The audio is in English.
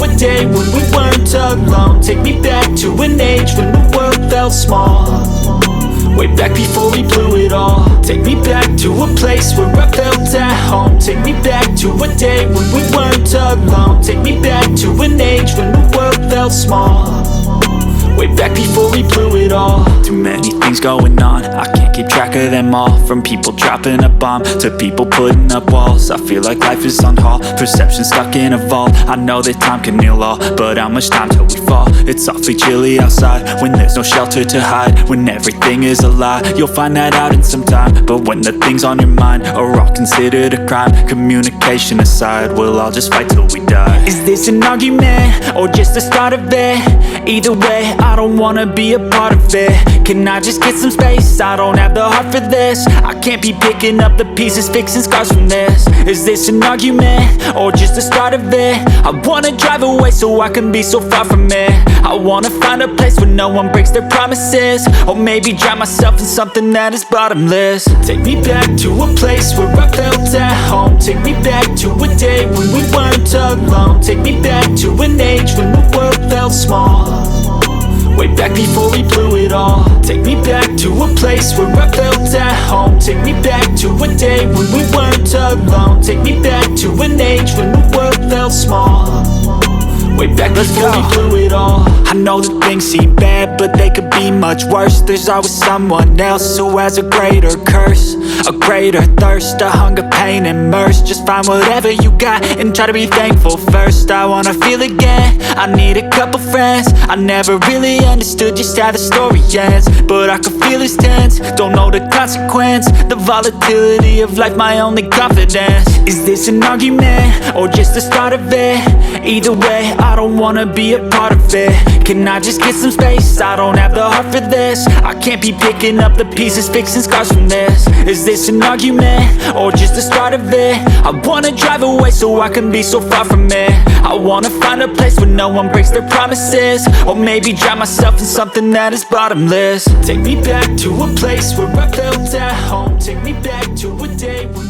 a day when we weren't alone. Take me back to an age when the world felt small, way back before we blew it all. Take me back to a place where I felt at home. Take me back to a day when we weren't alone. Take me back to an age when the world felt small, way back before we blew it all. Too many things going on, I can't keep track of them all. From people dropping a bomb to people putting up walls. I feel like life is on hold, perception stuck in a vault. I know that time can heal all, but how much time till we fall? It's awfully chilly outside when there's no shelter to hide. When everything is a lie, you'll find that out in some time. But when the things on your mind are all considered a crime, communication aside, we'll all just fight till we die. Is this an argument or just the start of it? Either way, I don't wanna be a part of it. Can I just get some space? I don't have the heart for this. I can't be picking up the pieces, fixing scars from this. Is this an argument or just the start of it? I wanna drive away so I can be so far from it. I wanna find a place where no one breaks their promises, or maybe drown myself in something that is bottomless. Take me back to a place where I felt at home. Take me back to a day when we weren't alone. Take me back to an age when the world felt small, way back before we blew it all. Take me back to a place where I felt at home. Take me back to a day when we weren't alone. Take me back to an age when the world felt small, way back before we blew it all. I know that things seem bad, but they could be much worse. There's always someone else who has a greater curse, a greater thirst, a hunger, pain, and mercy. Just find whatever you got and try to be thankful first. I wanna feel again, I need a couple friends. I never really understood just how the story ends, but I can feel it's tense, don't know the consequence. The volatility of life, my only confidence. Is this an argument or just the start of it? Either way, I don't wanna be a part of it. Can I just get some space? I don't have the heart for this. I can't be picking up the pieces, fixing scars from this. Is this an argument or just the start of it? I wanna drive away so I can be so far from it. I wanna find a place where no one breaks their promises, or maybe drown myself in something that is bottomless. Take me back to a place where I felt at home. Take me back to a day when